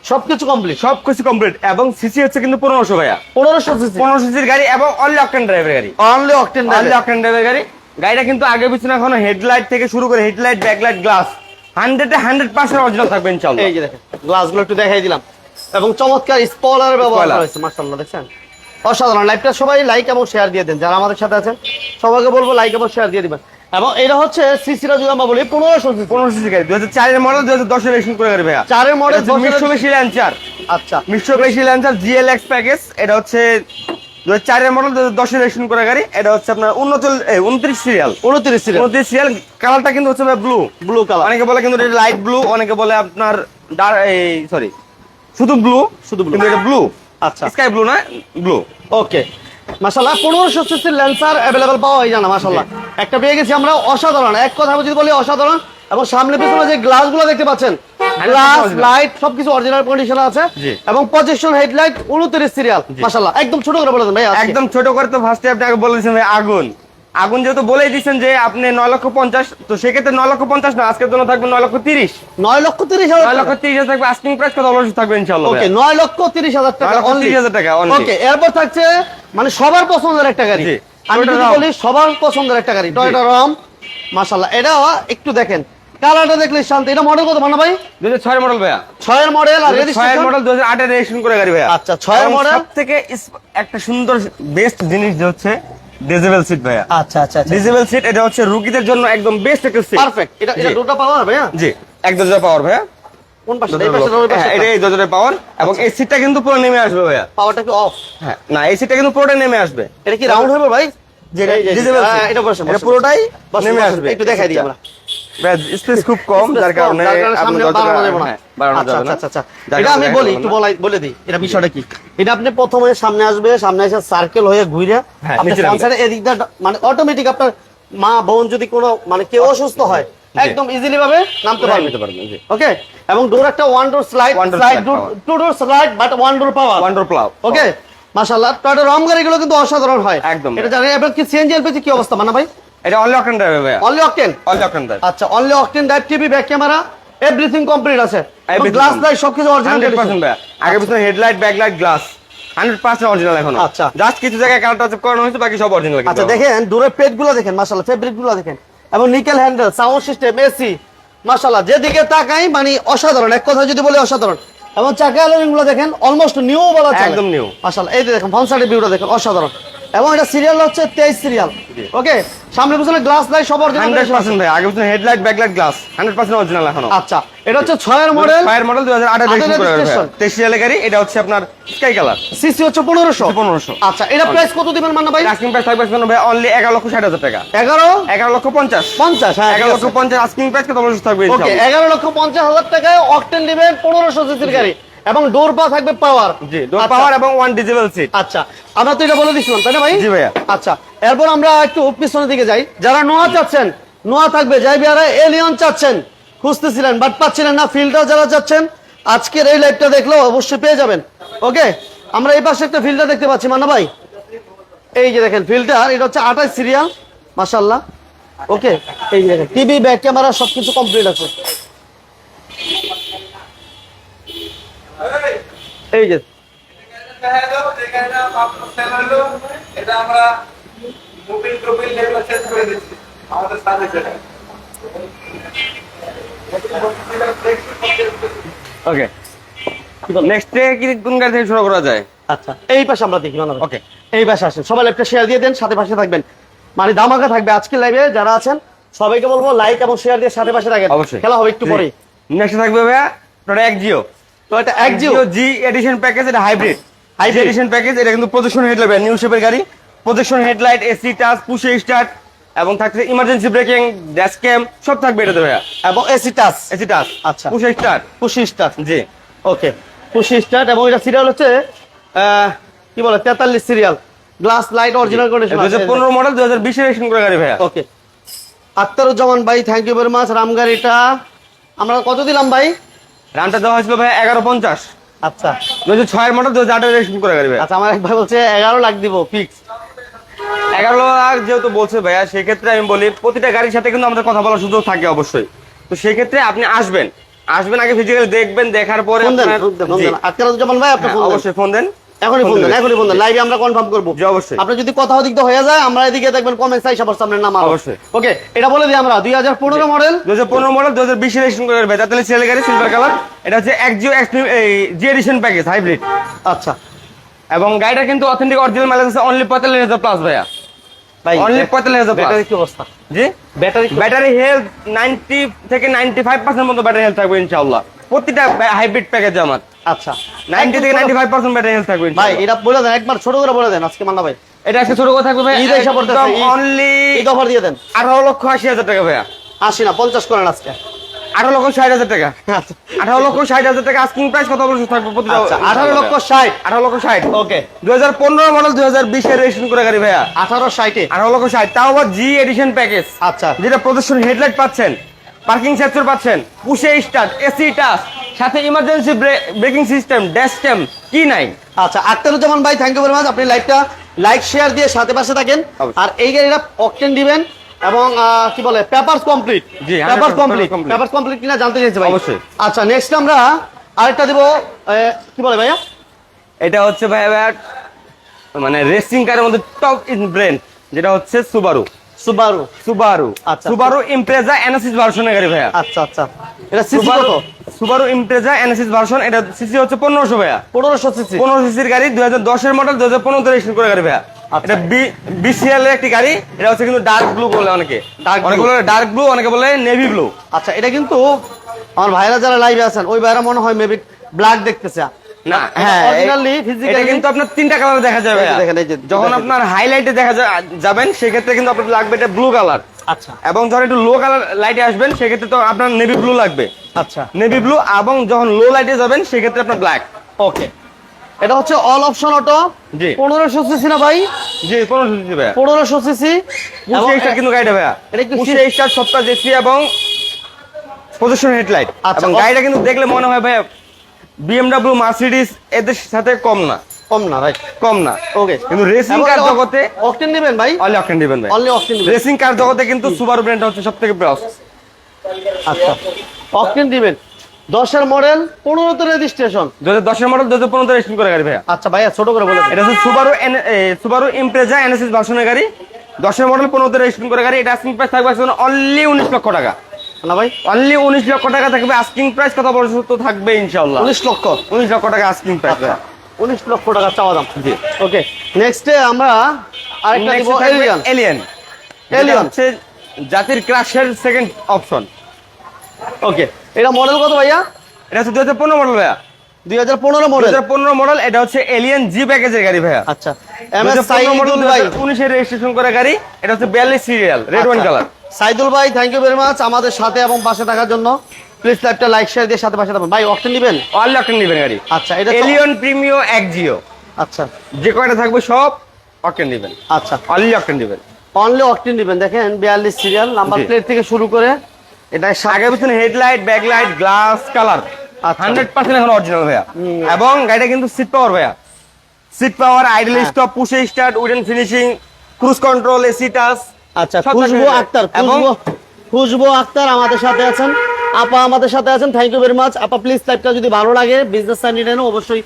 সবকিছু কমপ্লিট, সবকিছু কমপ্লিট। এবং সিসি হচ্ছে কিন্তু 1500 ভাইয়া, 1500 সিসি, 1500 সিসির গাড়ি এবং অনলি অকটেন ড্রাইভের গাড়ি, অনলি অকটেন ড্রাইভের গাড়ি। গাড়িটা কিন্তু আগে পিছনে এখনো হেডলাইট থেকে শুরু করে হেডলাইট, ব্যাকলাইট, গ্লাস 100% অরিজিনাল থাকবে ইনশাআল্লাহ। এই যে দেখেন, গ্লাসগুলো একটু দেখাই দিলাম এবং চমৎকার স্পয়লার ব্যবহার করা হয়েছে, মাশাআল্লাহ দেখছেন, অসাধারণ। লাইভটা সবাই লাইক এবং শেয়ার দিয়ে দেন, যারা আমাদের সাথে আছেন সবাইকে বলবো লাইক এবং শেয়ার দিয়ে দিবেন। এবং এটা হচ্ছে সিসিটা যদি আমরা বলি 1500 সিসি গাড়ি, 2004 এর মডেল, 2010 এর রেজিস্ট্রেশন করে গাড়ি ভাইয়া। 4 এর মডেল, মিটসুবিশি ল্যান্সার। আচ্ছা, মিটসুবিশি ল্যান্সার জিএলএক্স প্যাকেজ। এটা হচ্ছে 2004 এর মডেল, 2010 এর রেজিস্ট্রেশন করা গাড়ি। এটা হচ্ছে আপনার 29 সিরিয়াল, 29 সিরিয়াল। কালারটা কিন্তু হচ্ছে ব্লু কালার। অনেকে বলে কিন্তু এটা লাইট ব্লু, অনেকে বলে আপনার শুধু ব্লু, কিন্তু এটা ব্লু। আচ্ছা, স্কাই ব্লু না, ব্লু। ওকে, মাশাআল্লাহ, 1500 সিসির ল্যান্সার अवेलेबल পাওয়া যায় না, মাশাআল্লাহ। একটা পেয়ে গেছি আমরা, অসাধারণ। এক কথা যদি বলি অসাধারণ। এবং সামনে পিছনে যে গ্লাসগুলো দেখতে পাচ্ছেন গ্লাস লাইট সবকিছু অরিজিনাল কন্ডিশন আছে জি। এবং প্রজেকশন হেডলাইট 29 সিরিয়াল মাশাআল্লাহ একদম ছোট করে বলে দেন ভাই আজকে। একদম ছোট করে তো ফার্স্টে আপনি আগে বলে দিয়েছেন ভাই আগুন আগুন যেহেতু বলেই দিচ্ছেন যে আপনি 9,50,000 তো সেক্ষেত্রে 9,50,000 না আজকের জন্য থাকবে 9,30,000 9,30,000 9,30,000 থাকবে আস্কিং প্রাইস কত অবশ্যই থাকবে ইনশাআল্লাহ ওকে 9,30,000 টাকা 9,30,000 টাকা only। ওকে এরপর থাকছে মানে সবার পছন্দের একটা গাড়ি জি। আমি Toyota যদি Ram। বলি সবার পছন্দের একটা গাড়ি টয়োটা রম মাশাআল্লাহ এটা একটু দেখেন কালারটা দেখলে শান্তি এটা মডেল কত মানা ভাই 2006 মডেল ভাইয়া 6 এর মডেল আর 6 রেজিস্ট্রেশন মডেল 2008 এর রেজিস্ট্রেশন করে গাড়ি ভাইয়া আচ্ছা 6 এর মডেল সবথেকে একটা সুন্দর বেস্ট জিনিস যে হচ্ছে ডিজেবল সিট ভাইয়া আচ্ছা আচ্ছা আচ্ছা ডিজেবল সিট এটা হচ্ছে রুগীদের জন্য একদম বেস্ট একটা সিট পারফেক্ট এটা জি। দুটো পাওয়া যাবে হ্যাঁ জি এক দরজা পাওয়ার ভাইয়া কোন পাশে এই পাশে ওই পাশে এটা এই দরজাটা পাওয়ার এবং এই সিটটা কিন্তু পুরো নেমে আসবে ভাইয়া পাওয়ারটা কি অফ হ্যাঁ না এই সিটটা কিন্তু পুরোটা নেমে আসবে এটা কি রাউন্ড হবে ভাই যেটা এই যে, ডিজেবল হ্যাঁ, এটা বসে এটা পুরোটাই বসে, নেমে বসে, আসবে একটু দেখাই দিই আমরা স্পেস খুব কম যার কারণে সামনে আপনি বাড়ানো যাবে না হ্যাঁ, বাড়ানো আচ্ছা যাবে না। আচ্ছা আচ্ছা যার এটা আমি কারণে বলি দেখানো একটু যাবে না। বলে দিই এটা বিষয়টা কি এটা আপনি প্রথমে সামনে আসবে সামনে এসে সার্কেল হয়ে ঘুরে হ্যাঁ, আপনি নিচে ফ্রন্ট নামবে। সাইডে এদিক দিয়ে মানে অটোমেটিক আপনার মা বোন যদি কোনো মানে কেউ অসুস্থ হয় একদম ইজিলি ভাবে নামতে পারবে নিতে পারবেন জি ওকে এবং ডোর একটা one door slide One door slide slide power। Two door slide but one door power ওয়ান্ডার প্লাউ ওকে মাশাআল্লাহ টয়োটা রম গাড়িগুলো কিন্তু অসাধারণ হয় একদম। এটা জানেন এবার কি সিএনজি এলপিজি কি অবস্থা মানা ভাই এটা অনলি অকটেন ড্রাইভ ভাইয়া only octane only octane drive আচ্ছা only octane drive TV back camera everything complete আছে Everything গ্লাস complete। লাইট সবকিছু অরিজিনাল 100% ভাইয়া আগে পিছনে হেডলাইট ব্যাকলাইট গ্লাস 100% অরিজিনাল এখনো আচ্ছা। জাস্ট কিছু জায়গায় কালার টাচ করানো হয়েছে বাকি সব অরিজিনাল আচ্ছা দেখেন দূরের পেজগুলো দেখেন মাশাআল্লাহ ফেব্রিকগুলো দেখেন এবং nickel handle sound system AC মাশাআল্লাহ যেদিকে তাকাই মানে অসাধারণ এক কথা যদি বলি অসাধারণ এবং চাকা অ্যালুমিনিয়াম গুলো দেখেন অলমোস্ট নিউ বলা চলে একদম new। মাশাআল্লাহ এই যে দেখেন ফ্রন্ট সাইডের ভিউটা দেখেন অসাধারণ এবং এটা সিরিয়াল হচ্ছে 23 সিরিয়াল ওকে সামনে পিছনে গ্লাস লাইট সব অরিজিনাল 100% ভাই আগে পিছনে হেডলাইট ব্যাকলাইট গ্লাস 100% অরিজিনাল এখনো আচ্ছা এটা হচ্ছে 6 এর মডেল ফায়ার মডেল 2008 এর রেজিস্ট্রেশন করা registration। 23 সালের গাড়ি এটা হচ্ছে আপনার স্কাই কালার সিসি হচ্ছে 1500 1500 আচ্ছা এটা প্রাইস কত দিবেন মান্না ভাই আস্কিং প্রাইস থাকবে শুনুন ভাই অনলি 11,60,000 টাকা 11 11,50,000 50 হ্যাঁ 11,50,000 আস্কিং প্রাইস কত অবশ্যই থাকবে ওকে ইনশাআল্লাহ 11,50,000 টাকায় অকটেন দিবেন 1500 সিসির গাড়ি এবং ডোর পা থাকবে পাওয়ার জি ডোর পাওয়ার এবং ওয়ান ডিজেবল সিট আচ্ছা আমরা তো এটা বলে দিছিলাম তাই না ভাই জি ভাইয়া। আচ্ছা এরপর আমরা একটু পিছনের দিকে যাই যারা নোয়া চাচ্ছেন নোয়া থাকবে যাই বিয়ারা এলিয়ন চাচ্ছেন খুঁজতেছিলেন বাট পাচ্ছিলেন না ফিল্টার যারা চাচ্ছেন আজকের এই লাইভটা দেখলেও অবশ্যই পেয়ে যাবেন ওকে আমরা এই পাশে একটা ফিল্টার দেখতে পাচ্ছি মান্না ভাই এই যে দেখেন ফিল্টার এটা হচ্ছে 28 সিরিয়াল মাশাআল্লাহ ওকে এই যে দেখেন টিভি ব্যাক ক্যামেরা সবকিছু কমপ্লিট আছে এই যে এটা আমরা মোবিল টোবিল লেভেল সেট করে দিচ্ছি আমাদের সাথে যেটা ওকে নেক্সট ডে কি কোন গাড়ি থেকে শুরু করা যায় আচ্ছা এই পাশে আমরা দেখি মানা ওকে এই পাশে আসেন সবাই লাইভটা শেয়ার দিয়ে দেন সাথে পাশে থাকবেন মানে ধামাকা থাকবে আজকে লাইভে যারা আছেন সবাইকে বলবো লাইক এবং শেয়ার দিয়ে সাথে পাশে থাকেন অবশ্যই খেলা হবে একটু পরেই নেক্সট থাকবে ভাইয়া টোটা এক্সিও তো এটা একজিও জি এডিশন প্যাকেজ এটা হাইব্রিড হাইব্রিড এডিশন প্যাকেজ এটা কিন্তু প্রজেকশন হেডলাইট নিউ শেপের গাড়ি প্রজেকশন হেডলাইট এসি টাচ পুশে স্টার্ট এবং থাকছে ইমার্জেন্সি ব্রেকিং ড্যাশ ক্যাম সব থাকবে এটাতে ভাইয়া এবং এসি টাচ এসি টাচ আচ্ছা। পুশে স্টার্ট পুশি স্টার্ট জি ওকে পুশি স্টার্ট এবং এটা সিরিয়াল হচ্ছে কি বলে 43 serial glass light original condition 2015 model 2020 এর রেজিস্ট্রেশন করা গাড়ি ভাইয়া ওকে আক্তারুজ্জামান ভাই থ্যাংক ইউ ভেরি মাচ রাম গাড়িটা আমরা কত দিলাম ভাই রানটা দেওয়া হয়েছিল ভাইয়া 1150 আচ্ছা 2006 এর মডেল 2008 এর রেজিস্ট্রেশন করা গাড়ি ভাইয়া আচ্ছা আমার এক ভাই বলছে 11 লাখ দিব ফিক্স 11 লাখ যেহেতু বলছে ভাইয়া সেক্ষেত্রে আমি বলি প্রতিটা গাড়ির সাথে কিন্তু আমাদের কথা বলার সুযোগ থাকে অবশ্যই তো সেক্ষেত্রে আপনি আসবেন আগে ফিজিক্যালি দেখবেন দেখার পরে ফোন দেন আপনার ফোন জি, দেন আক্তারুজ্জামান ভাই আপনি হ্যাঁ, ফোন দেন অবশ্যই ফোন দেন এখনই ফোন দেন দেবেন। এখনই ফোন দেন লাইভে আমরা কনফার্ম করব জি অবশ্যই আপনি যদি কথা ওদিক দিয়ে হয়ে যায় আমরা এদিকে দেখবেন কমেন্টস আইসা পড়ছে আপনার নাম অবশ্যই। ওকে এটা বলে দিই আমরা 2015 মডেল 2015 মডেল 2020 রেজিস্ট্রেশন করে ভাই তাহলে সেল গাড়ি সিলভার কালার এটা হচ্ছে এক্সিও এক্সট্রিম এই জি এডিশন প্যাকেজ হাইব্রিড আচ্ছা এবং গাড়িটা কিন্তু অথেন্টিক অরিজিনাল মাইলেজ আছে অনলি 45,000 প্লাস ভাইয়া ভাই অনলি 45,000 প্লাস ব্যাটারি কি অবস্থা জি ব্যাটারি ব্যাটারি হেলথ 90 থেকে 95% মতো ব্যাটারি হেলথ থাকবে ইনশাআল্লাহ প্রতিটা হাইব্রিড প্যাকেজ আমার আচ্ছা 90 থেকে 95% ব্যাটারি হেলথ থাকবে ভাই ইনশাআল্লাহ এটা বলে দেন একবার ছোট করে বলে দেন আজকে মান্না ভাই এটা আজকে ছোট কথা থাকবে ভাই ঈদ এসে পড়তেছে, ঈদ। অনলি এই অফার দিয়ে দেন 18,80,000 টাকা ভাইয়া 80 না 50 করেন আজকে 18,60,000 টাকা আচ্ছা 18,60,000 টাকা আস্কিং প্রাইস কত অবশ্যই থাকবে প্রতিটা আচ্ছা 18,60,000 18,60,000 ওকে 2015 মডেল 2020 এর রেজিস্ট্রেশন করে গাড়ি ভাইয়া 18,60 18,60,000 তাও আবার জি এডিশন প্যাকেজ আচ্ছা যেটা প্রদর্শন হেডলাইট পাচ্ছেন পার্কিং সেন্সর পাচ্ছেন, পুশে স্টার্ট, এসি টাচ, সাথে emergency braking system, dash cam, কি নাই। আচ্ছা, আক্তারুজ্জামান ভাই থ্যাংক ইউ ভেরি মাচ, আপনি লাইক শেয়ার দিয়ে সাথে পাশে থাকেন। অবশ্যই। আর এই গাড়িটা অকটেন দিবেন এবং কি বলে পেপারস কমপ্লিট, জি, 100% papers complete, complete। Papers complete কিনা জানতে চাইছি ভাই। অবশ্যই। আচ্ছা, নেক্সট আমরা আরেকটা দিব, কি বলে ভাইয়া? এটা হচ্ছে ভাইয়া মানে রেসিং কারের মধ্যে টপ ইন ব্র্যান্ড, যেটা হচ্ছে সুবারু। সুবারু আচ্ছা। সুবারু ইমপ্রেজা এনএসএস ভার্সনের গাড়ি ভাইয়া। আচ্ছা আচ্ছা, এটা সিসি কত? সুবারু ইমপ্রেজা এনএসএস ভার্সন, এটা সিসি হচ্ছে 1500 ভাইয়া। 1500 সিসি। 1500 সিসির গাড়ি, 2010 এর মডেল, 2015 রেজিস্ট্রেশন করে গাড়ি ভাইয়া। আচ্ছা। এটা বিসিএল এর একটি গাড়ি। এটা হচ্ছে কিন্তু ডার্ক ব্লু বলে অনেকে, Dark blue। অনেকে বলে ডার্ক ব্লু, অনেকে বলে নেভি ব্লু। আচ্ছা, এটা কিন্তু আমার ভাইরা যারা লাইভে আছেন ওই ভাইরা মনে হয় মেবি ব্ল্যাক দেখতেছে না, হ্যাঁ, অরিজিনালি এটা ফিজিক্যালি কিন্তু আপনার তিনটা কালার দেখা যাবে এই যে ভাইয়া। দেখেন, এই যে যখন দেখেন। আপনার হাইলাইটে যাবেন সেক্ষেত্রে কিন্তু আপনার লাগবে এটা ব্লু কালার, আচ্ছা এবং যখন একটু লো কালার লাইটে আসবেন সেক্ষেত্রে তো আপনার নেভি ব্লু লাগবে, আচ্ছা, নেভি ব্লু। এবং যখন লো লাইটে যাবেন সেক্ষেত্রে আপনার ব্ল্যাক। ওকে। এটা হচ্ছে অল অপশন অটো, জি। 1500 সিসি না ভাই? জি, 1500 সিসি ভাইয়া। 1500 সিসি। পুশে স্টার্ট কিন্তু গাড়িটা ভাইয়া, এটা কি পুশে স্টার্ট, সবটা এসি এবং প্রজেকশন হেডলাইট। আচ্ছা, এবং গাড়িটা কিন্তু দেখলে মনে হয় ভাইয়া বিএমডব্লিউ, মার্সিডিজ এদের সাথে কম না, কম না ভাই? কম না। ওকে। কিন্তু রেসিং কার জগতে অকটেন নেবেন ভাই? অনলি অকটেন দিবেন ভাই, অনলি অকটেন নেবেন। রেসিং কার জগতে কিন্তু সুবারু ব্র্যান্ডটা হচ্ছে সবথেকে বেস্ট। আচ্ছা, অকটেন দিবেন। 10 এর মডেল, 15 তে রেজিস্ট্রেশন। 2010 এর মডেল, 2015 রেজিস্ট্রেশন করে গাড়ি ভাইয়া। আচ্ছা ভাইয়া, ছোট করে বলে দিন। এটা হচ্ছে সুবারু ইমপ্রেজা এনএসএস ভার্সনের গাড়ি, 10 এর মডেল, 15 তে রেজিস্ট্রেশন করে গাড়ি। এটা আস্কিং প্রাইস থাকবে অনলি 19 লক্ষ টাকা। না ভাই, অনলি 19 লক্ষ টাকা থাকবে আস্কিং প্রাইস, কথা বলছো তো থাকবে ইনশাআল্লাহ 19 লক্ষ। 19 লক্ষ টাকা আস্কিং প্রাইস। আচ্ছা, 19 লক্ষ টাকা চাওয়া দাম। জি। ওকে, নেক্সটে আমরা আরেকটা দিব, এলিয়ান। এলিয়ান হচ্ছে জাতির ক্রাশের সেকেন্ড অপশন। ওকে, এটা মডেল কত ভাইয়া? এটা হচ্ছে 2015 মডেল ভাইয়া, 2015 মডেল। 2015 মডেল। এটা হচ্ছে এলিয়ান জি প্যাকেজের গাড়ি ভাইয়া। আচ্ছা, এমএস 2015 সাইদুল মডেল, ভাই। 2019 এর রেজিস্ট্রেশন করা গাড়ি। এটা হচ্ছে 42 serial, red wine colour. Saidul ভাই থ্যাংক ইউ ভেরি মাচ আমাদের সাথে এবং পাশে থাকার জন্য। প্লিজ লাইভটা লাইক শেয়ার দিয়ে সাথে পাশে থাকবেন ভাই। অকটেন নেবেন? অনলি অকটেন নেবেন গাড়ি। আচ্ছা, এটা এলিয়ন প্রিমিও এক্সিও আচ্ছা যে কয়টা থাকবে সব অকটেন নেবেন, আচ্ছা, অনলি অকটেন নেবেন। অনলি অকটেন নেবেন। দেখেন 42 সিরিয়াল, নাম্বার জি। প্লেট থেকে শুরু করে এটা আগে পিছনে হেডলাইট, ব্যাকলাইট, গ্লাস কালার আচ্ছা। 100% এখন অরিজিনাল ভাইয়া। এবং গাড়িটা কিন্তু সিট পাওয়ার ভাইয়া, সিট পাওয়ার, আইডল হ্যাঁ। স্টপ, পুশে start, wooden finishing, cruise control, AC touch. আচ্ছা, সব খুশবু থাকবে। আক্তার, এবং খুশবু আক্তার আমাদের সাথে আছেন। আপা আমাদের সাথে আছেন, থ্যাংক ইউ ভেরি মাচ। আপা প্লিজ লাইভটা যদি ভালো লাগে বিজনেস সাইড অবশ্যই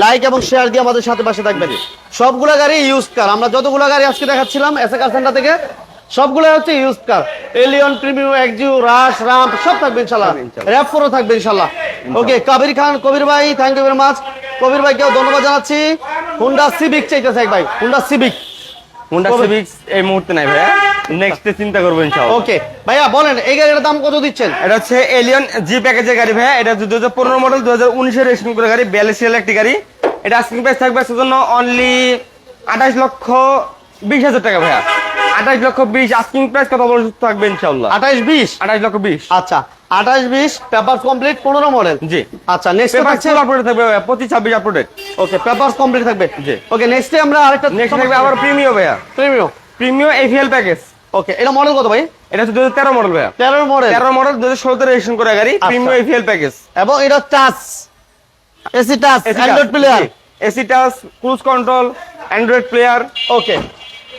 লাইক এবং শেয়ার দিয়ে আমাদের সাথে পাশে থাকবেন। সবগুলা গাড়ি ইউজ কার, আমরা যতগুলা গাড়ি আজকে দেখাচ্ছিলাম এসএ কার সেন্টার থেকে সবগুলো হচ্ছে use car. Allion, premium, Axio, Rush, Raum সব থাকবে ইনশাআল্লাহ, র‍্যাপ 4 থাকবে ইনশাআল্লাহ। ওকে, কবির খান, কবির ভাই থ্যাংক ইউ ভেরি মাচ। কবির ভাইকেও ধন্যবাদ জানাচ্ছি। হুন্ডা সিভিক চাইতেছে এক ভাই, হুন্ডা সিভিক। হোন্ডা সিভিক্স এই মুহূর্তে নাই ভাইয়া, নেক্সটে চিন্তা করবো ইনশাআল্লাহ। ওকে ভাইয়া বলেন এই গাড়ির দাম কত দিচ্ছেন? এটা হচ্ছে এলিয়ন জি প্যাকেজের গাড়ি ভাইয়া। এটা হচ্ছে 2015 মডেল, 2019 এর রেজিস্ট্রেশন করা গাড়ি, 42 এর একটি গাড়ি। এটা আস্কিং প্রাইস থাকবে সেজন্য অনলি 28 লক্ষ 20 হাজার টাকা ভাইয়া। 28 লক্ষ 20 আস্কিং প্রাইস, কথা বলছো থাকবে ইনশাআল্লাহ 28-20। 28 লক্ষ 20। আচ্ছা, 28-20 পেপার কমপ্লিট, 15 মডেল। জি। আচ্ছা, নেক্সট পেপার থাকছে ফুল আপডেট থাকবে ভাইয়া, 25-26 আপডেট। ওকে, পেপার কমপ্লিট থাকবে। জি। ওকে, নেক্সটে আমরা আরেকটা নেক্সট থাকবে আবার প্রিমিও ভাইয়া, premium. Premio FL package. Okay, এটা মডেল কত ভাই? এটা হচ্ছে 2013 মডেল ভাইয়া, 13 মডেল। 13 মডেল, 2016 তে রেজিস্ট্রেশন করা গাড়ি, প্রিমিও এফিএল প্যাকেজ। এবং এটা touch, AC touch, Android player. AC touch, cruise control, Android player. Okay,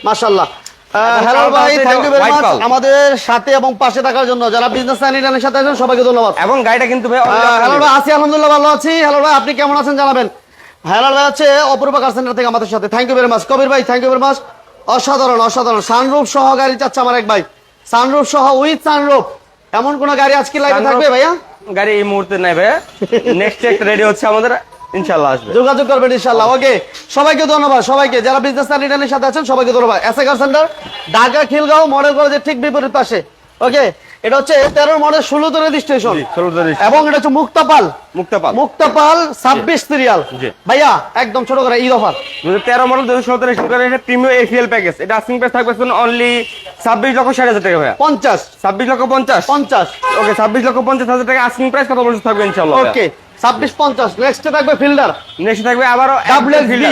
মাশাআল্লাহ। এবং হ্যালো কাল ভাই, আছে, thank you very white much call। আমাদের সাথে এবং পাশে থাকার জন্য। যারা বিজনেস চ্যানেলের সাথে আছেন সবাইকে ধন্যবাদ। এবং গাড়িটা কিন্তু ভাই হ্যালো ভাই, আছি আলহামদুলিল্লাহ ভালো আছি। হ্যালো ভাই, আপনি কেমন আছেন জানাবেন। হ্যালো ভাই হচ্ছে অপূর্বা কার সেন্টার থেকে আমাদের সাথে, থ্যাংক ইউ ভেরি মাচ। কবির ভাই থ্যাংক ইউ ভেরি মাচ। অসাধারণ অসাধারণ, সানরুফ সহ গাড়ি চাচ্ছে আমার এক ভাই, সানরুফ সহ উইথ সানরুফ। এমন কোন গাড়ি আজকে লাইভে থাকবে ভাইয়া? গাড়ি এই মুহূর্তে নাই ভাইয়া, নেক্সট একটা রেডি হচ্ছে আমাদের, ইনশাআল্লাহ আসবে, যোগাযোগ করবেন ইনশাআল্লাহ। ওকে, সবাইকে ধন্যবাদ, সবাইকে যারা বিজনেস চ্যানেলের সাথে আছেন সবাইকে ধন্যবাদ। SA car centre, Dhaka Khilgaon model কলেজের ঠিক বিপরীত পাশে। ওকে, এটা হচ্ছে 13 মডেল, 16 তে রেজিস্ট্রেশন। এবং এটা হচ্ছে মুক্তাপাল, মুক্তাপাল 26 সিরিয়াল। জি। ভাইয়া একদম ছোট করে ঈদ অফার। 2013 মডেল, 2017 রেজিস্ট্রেশন করা, এটা প্রিমিয়াম এফিএল প্যাকেজ। এটা আস্কিং প্রাইস থাকবে অনলি 26 লক্ষ 60 হাজার টাকা ভাইয়া। 50 26 লক্ষ 50। 50। ওকে, 26 লক্ষ 50 হাজার টাকা আস্কিং প্রাইস, কথা বলছো থাকবে ইনশাআল্লাহ। ওকে, 26-50। নেক্সটে থাকবে ফিল্ডার, নেক্সট থাকবে আবারও WXB।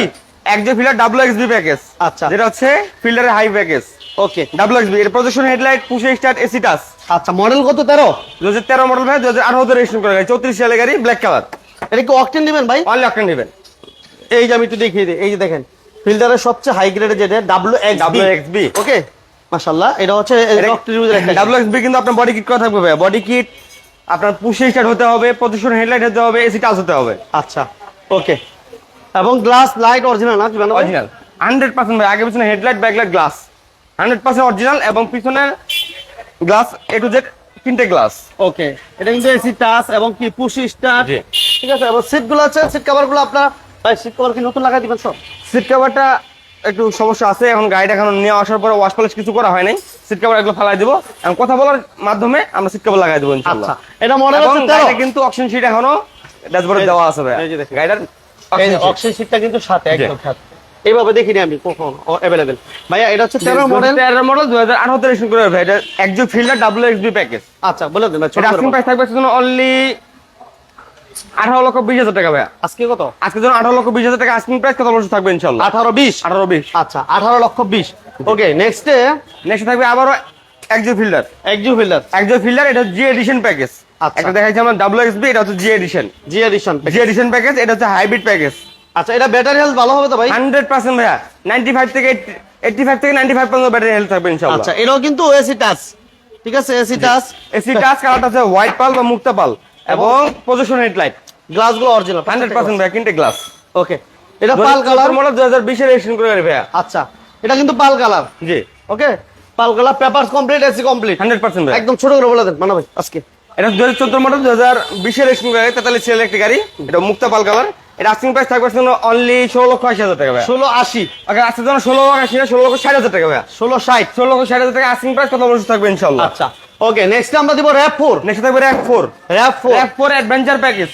Axio Fielder WXB package. আচ্ছা। যেটা হচ্ছে ফিল্ডারের হাই প্যাকেজ। ওকে, WXB এর প্রজেকশন হেডলাইট, পুশে স্টার্ট, এসি টাচ। আচ্ছা মডেল কত 13? 2013 মডেল ভাই, 2018 রেজিস্ট্রেশন করা গাড়ি, 34 সালের গাড়ি, ব্ল্যাক কালার। এটা কি অকটেন নেবেন ভাই? অনলি অকটেন নেবেন। এই যে আমি একটু দেখিয়ে দিই, এই যে দেখেন ফিল্টারের সবচেয়ে হাই গ্রেডের যেটা WXB। ওকে মাশাআল্লাহ, এটা হচ্ছে অকটেন ইউজার একটা WXB, কিন্তু আপনার বডি কিট করা থাকবে ভাই। বডি কিট আপনার পুশ স্টার্ট হতে হবে, পজিশন হেডলাইট হতে হবে, এসি টাচ হতে হবে। আচ্ছা ওকে, এবং গ্লাস লাইট অরিজিনাল না? দিবেন অরিজিনাল 100% ভাই। আগে পিছনে হেডলাইট, ব্যাকলাইট গ্লাস 100% অরিজিনাল, এবং পিছনের গ্লাস এ টু জেড তিনটে গ্লাস। ওকে, এটা কিন্তু এসি টাচ এবং কি পুশ স্টার্ট, জি। ঠিক আছে। এবং সিট গুলো আছে, সিট কভার গুলো আপনারা ভাই সিট কভার কি নতুন লাগাই দিবেন সব? সিট কভারটা একটু সমস্যা আছে, এখন গাড়িটা এখন নিয়ে আসার পরে ওয়াশ পলিশ কিছু করা হয় নাই। সিট কভার এগুলো ফালাই দেবো, এখন কথা বলার মাধ্যমে আমরা সিট কভার লাগাই দেবো ইনশাআল্লাহ। আচ্ছা, এটা মডেল এবং হচ্ছে গাড়িটা 13। কিন্তু অকশন শিট এখনো ড্যাশবোর্ডে দেওয়া আছে ভাই। এই যে দেখেন। গাড়িটার এই যে অক্সিজেন সিটটা কিন্তু সাথে একদম সাথে, এইভাবে দেখিনি আমি কখন अवेलेबल। ভাইয়া এটা হচ্ছে 13 মডেল। 13 মডেল 2018 তে রেজিস্ট্রেশন করা ভাই। এটা একজো ফিল্ডার WXB প্যাকেজ। আচ্ছা বলে দেন ভাই, ছোট এটা করে আস্কিং বলেন। প্রাইস থাকবে শুধু অনলি 18,20,000 টাকা ভাই। আজকে কত? আজকে জন্য 18,20,000 টাকা আস্কিং প্রাইস, কত বছর থাকবে ইনশাআল্লাহ? 18-20। 18-20। আচ্ছা 18,20,000। ওকে নেক্সট নেক্সট থাকবে আবারও একজো ফিল্ডার। একজু ফিল্ডার। একজো ফিল্ডার, এটা জি এডিশন প্যাকেজ। আচ্ছা। একটা দেখাইছি আমরা WXB, এটা হচ্ছে জি এডিশন। জি এডিশন। জি এডিশন প্যাকেজ, এটা হচ্ছে হাইব্রিড প্যাকেজ। আচ্ছা এটা ব্যাটারি হেলথ ভালো হবে তো ভাই? 100% ভাইয়া। 95 থেকে 85 থেকে 95 পর্যন্ত ব্যাটারি হেলথ থাকবে ইনশাআল্লাহ। আচ্ছা এটাও কিন্তু এসি টাচ, ঠিক আছে এসি টাচ। এসি টাচ, কালারটা আছে হোয়াইট পাল বা মুক্তা পাল, এবং পজিশন হেডলাইট গ্লাসগুলো অরিজিনাল 100% ভাইয়া, কিনতে গ্লাস। ওকে, এটা পাল কালার মডেল 2020 এর রেজিস্ট্রেশন করে ভাইয়া। আচ্ছা এটা কিন্তু পাল কালার। জি okay pearl colour, papers complete, AC complete 100% ভাইয়া। একদম ছোট করে বলে দেন মানা ভাই আজকে। এটা 2014 মডেল 2020 এর রেজিস্ট্রেশন করে 43 সিরিয়াল একটি গাড়ি, এটা মুক্তা পাল কালার। এটা আস্কিং প্রাইস থাকবে অনলি 16,80,000 টাকা ভাইয়া। 1680। ওকে, আজকে জন্য 16,80 না 16,60,000 টাকা ভাইয়া। 1660। 16,60,000 টাকা আস্কিং প্রাইস, কত বছর থাকবে ইনশাআল্লাহ? আচ্ছা ওকে নেক্সট আমরা দিব RAV4। নেক্সট থাকবে RAV4। RAV4 RAV4 adventure package,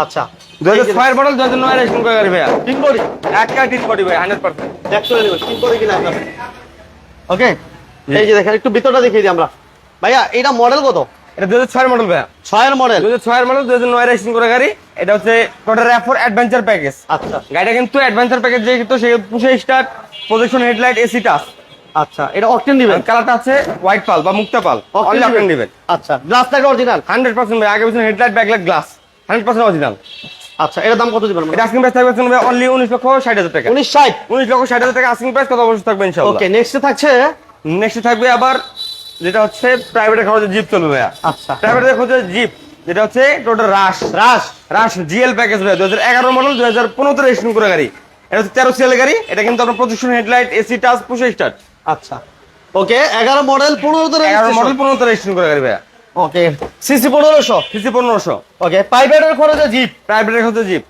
আচ্ছা 2006 মডেল 2009 এর রেজিস্ট্রেশন করে গাড়ি ভাইয়া। তিন বডি একটা টিট বডি ভাই 100%। দেখতে নেবেন তিন বডি কিনা আপনার। ওকে এই যে দেখেন একটু ভিতরটা দেখিয়ে দিই আমরা। ভাইয়া এটা মডেল কত? এটা 2006 মডেল ভাইয়া। 6 এর মডেল। 2006 মডেল 2009 এর রেজিস্ট্রেশন করে গাড়ি। এটা হচ্ছে টোটাল RAV4 অ্যাডভেঞ্চার প্যাকেজ। আচ্ছা গাড়িটা কিন্তু অ্যাডভেঞ্চার প্যাকেজ যে কিন্তু সে পুশে start, position headlight, AC touch. আচ্ছা এটা অকটেন দিবেন? কালারটা আছে হোয়াইট পাল বা মুক্তা পাল, অনলি অকটেন দিবেন। আচ্ছা গ্লাস লাইট অরিজিনাল 100% ভাই। আগে পিছনে হেডলাইট, ব্যাকলাইট, গ্লাস 100% অরিজিনাল। আচ্ছা এটার দাম কত দিবেন? এটা আস্কিং প্রাইস থাকবে অনলি 19,60,000 টাকা। 1960। 19,60,000 টাকা আস্কিং প্রাইস, কত বছর থাকবে ইনশাআল্লাহ? ওকে নেক্সট থাকছে নেক্সট থাকবে আবার যেটা হচ্ছে প্রাইভেটের খরচে জিপ চলবে ভাইয়া। আচ্ছা প্রাইভেটের খরচে জিপ, যেটা হচ্ছে টোটাল রাশ রাশ জিএল প্যাকেজ ভাইয়া। 2011 মডেল 2015 রেজিস্ট্রেশন করে গাড়ি। এটা হচ্ছে 13 সিরিয়াল গাড়ি। এটা কিন্তু আপনার projection headlight, AC touch, push start. আচ্ছা ওকে 11 মডেল 15 তে 11 মডেল 15 রেজিস্ট্রেশন করে গাড়ি ভাইয়া। ওকে সিসি 1500। সিসি 1500। ওকে প্রাইভেটের খরচে জিপ। প্রাইভেটের খরচে জিপ।